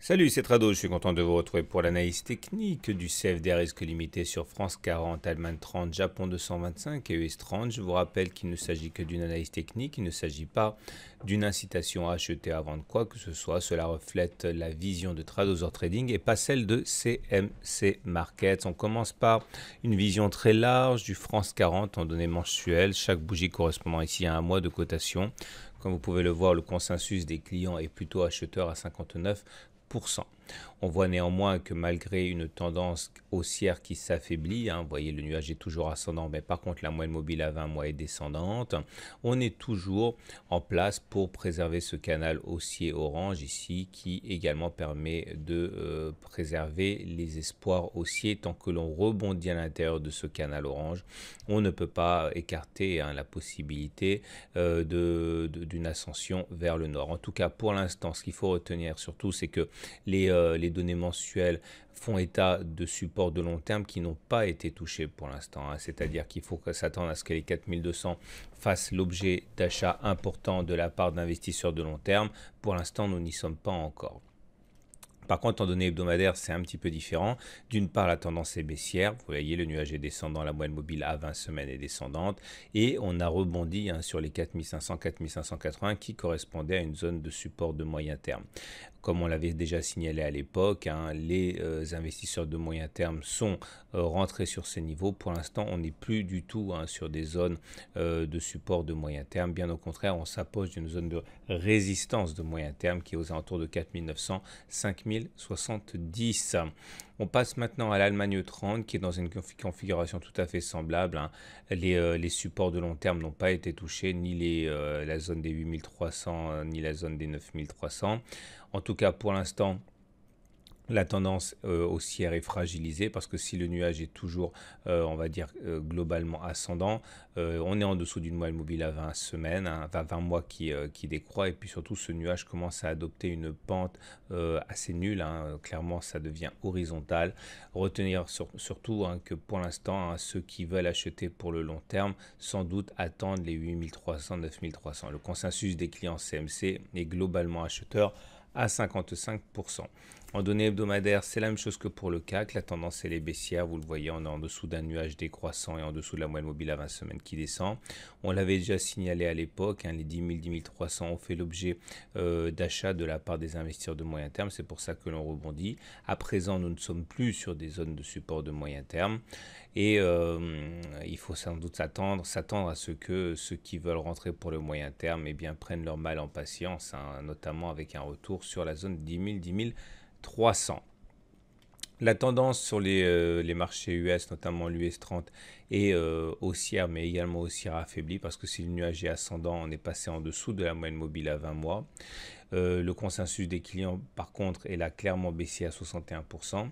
Salut, c'est Trado, je suis content de vous retrouver pour l'analyse technique du CFD à risque limité sur France 40, Allemagne 30, Japon 225 et US 30. Je vous rappelle qu'il ne s'agit que d'une analyse technique, il ne s'agit pas d'une incitation à acheter à vendre quoi que ce soit. Cela reflète la vision de Tradosaur Trading et pas celle de CMC Markets. On commence par une vision très large du France 40 en données mensuelles, chaque bougie correspondant ici à un mois de cotation. Comme vous pouvez le voir, le consensus des clients est plutôt acheteur à 59%. On voit néanmoins que malgré une tendance haussière qui s'affaiblit, vous voyez le nuage est toujours ascendant, mais par contre la moyenne mobile à 20 mois est descendante, on est toujours en place pour préserver ce canal haussier orange ici qui également permet de préserver les espoirs haussiers tant que l'on rebondit à l'intérieur de ce canal orange. On ne peut pas écarter la possibilité d'une ascension vers le nord. En tout cas pour l'instant, ce qu'il faut retenir surtout, c'est que les données mensuelles font état de supports de long terme qui n'ont pas été touchés pour l'instant. C'est-à-dire qu'il faut s'attendre à ce que les 4200 fassent l'objet d'achats importants de la part d'investisseurs de long terme. Pour l'instant, nous n'y sommes pas encore. Par contre, en données hebdomadaires, c'est un petit peu différent. D'une part, la tendance est baissière. Vous voyez, le nuage est descendant, la moyenne mobile à 20 semaines est descendante. Et on a rebondi sur les 4500, 4580 qui correspondaient à une zone de support de moyen terme. Comme on l'avait déjà signalé à l'époque, les investisseurs de moyen terme sont rentrés sur ces niveaux. Pour l'instant, on n'est plus du tout sur des zones de support de moyen terme. Bien au contraire, on s'approche d'une zone de résistance de moyen terme qui est aux alentours de 4900, 5070. On passe maintenant à l'Allemagne 30 qui est dans une configuration tout à fait semblable. Les supports de long terme n'ont pas été touchés, ni la zone des 8300 ni la zone des 9300. En tout cas, pour l'instant, la tendance haussière est fragilisée parce que si le nuage est toujours, on va dire, globalement ascendant, on est en dessous d'une moyenne mobile à 20 semaines, 20 mois qui décroît et puis surtout ce nuage commence à adopter une pente assez nulle, clairement ça devient horizontal. Retenir surtout que pour l'instant, ceux qui veulent acheter pour le long terme, sans doute attendent les 8300, 9300. Le consensus des clients CMC est globalement acheteur à 55%. En données hebdomadaires, c'est la même chose que pour le CAC. La tendance elle est baissière. Vous le voyez, on est en dessous d'un nuage décroissant et en dessous de la moyenne mobile à 20 semaines qui descend. On l'avait déjà signalé à l'époque. Les 10 000, 10 300 ont fait l'objet d'achats de la part des investisseurs de moyen terme. C'est pour ça que l'on rebondit. À présent, nous ne sommes plus sur des zones de support de moyen terme. Et il faut sans doute s'attendre à ce que ceux qui veulent rentrer pour le moyen terme prennent leur mal en patience, notamment avec un retour sur la zone 10 000, 10 300. La tendance sur les marchés US, notamment l'US 30, est haussière, mais également haussière affaiblie, parce que si le nuage est ascendant, on est passé en dessous de la moyenne mobile à 20 mois. Le consensus des clients, par contre, est là clairement baissé à 61%.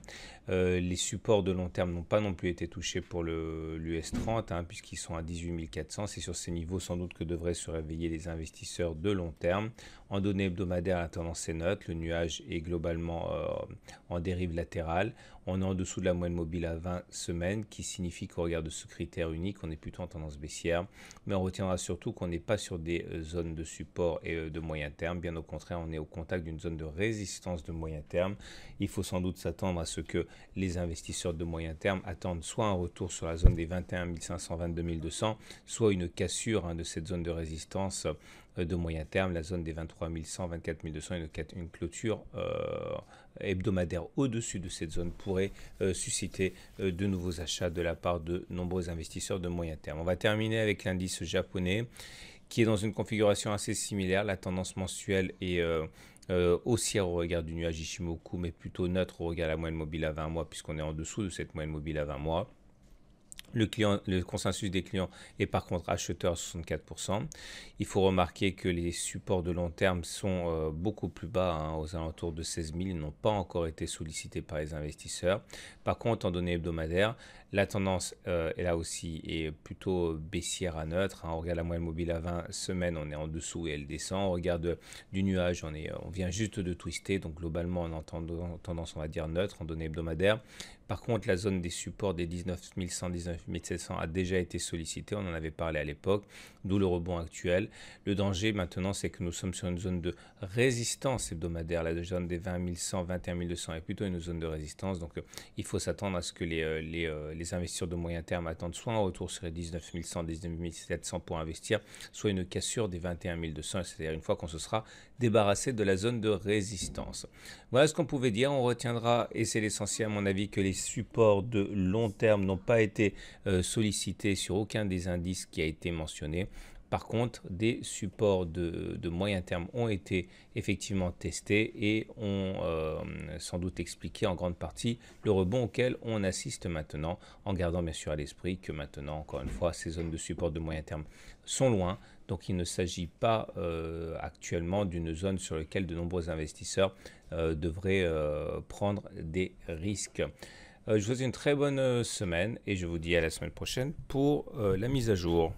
Les supports de long terme n'ont pas non plus été touchés pour l'US 30, puisqu'ils sont à 18 400. C'est sur ces niveaux sans doute que devraient se réveiller les investisseurs de long terme. En données hebdomadaires, la tendance est neutre. Le nuage est globalement en dérive latérale. On est en dessous de la moyenne mobile à 20 semaines, qui signifie qu'au regard de ce critère unique, on est plutôt en tendance baissière. Mais on retiendra surtout qu'on n'est pas sur des zones de support et de moyen terme. Bien au contraire, on est au contact d'une zone de résistance de moyen terme. Il faut sans doute s'attendre à ce que les investisseurs de moyen terme attendent soit un retour sur la zone des 21 500, 22 200, soit une cassure de cette zone de résistance de moyen terme, la zone des 23 100, 24 200, une clôture hebdomadaire au-dessus de cette zone pourrait susciter de nouveaux achats de la part de nombreux investisseurs de moyen terme. On va terminer avec l'indice japonais qui est dans une configuration assez similaire. La tendance mensuelle est haussière au regard du nuage Ishimoku, mais plutôt neutre au regard de la moyenne mobile à 20 mois, puisqu'on est en dessous de cette moyenne mobile à 20 mois. Le consensus des clients est par contre acheteur à 64%. Il faut remarquer que les supports de long terme sont beaucoup plus bas, aux alentours de 16 000. Ils n'ont pas encore été sollicités par les investisseurs. Par contre, en données hebdomadaires, la tendance est là aussi est plutôt baissière à neutre. On regarde la moyenne mobile à 20 semaines, on est en dessous et elle descend. On regarde du nuage, on vient juste de twister. Donc globalement, on est en tendance, on va dire, neutre en données hebdomadaires. Par contre, la zone des supports des 19 100, 19 19 700 a déjà été sollicité, on en avait parlé à l'époque, d'où le rebond actuel. Le danger maintenant, c'est que nous sommes sur une zone de résistance hebdomadaire. La zone des 20 100, 21 200 est plutôt une zone de résistance, donc il faut s'attendre à ce que les investisseurs de moyen terme attendent soit un retour sur les 19 100, 19 700 pour investir, soit une cassure des 21 200, c'est-à-dire une fois qu'on se sera débarrassé de la zone de résistance. Voilà ce qu'on pouvait dire. On retiendra, et c'est l'essentiel à mon avis, que les supports de long terme n'ont pas été sollicités sur aucun des indices qui a été mentionné. Par contre, des supports de moyen terme ont été effectivement testés et ont sans doute expliqué en grande partie le rebond auquel on assiste maintenant, en gardant bien sûr à l'esprit que maintenant, encore une fois, ces zones de support de moyen terme sont loin. Donc il ne s'agit pas actuellement d'une zone sur laquelle de nombreux investisseurs devraient prendre des risques. Je vous souhaite une très bonne semaine et je vous dis à la semaine prochaine pour la mise à jour.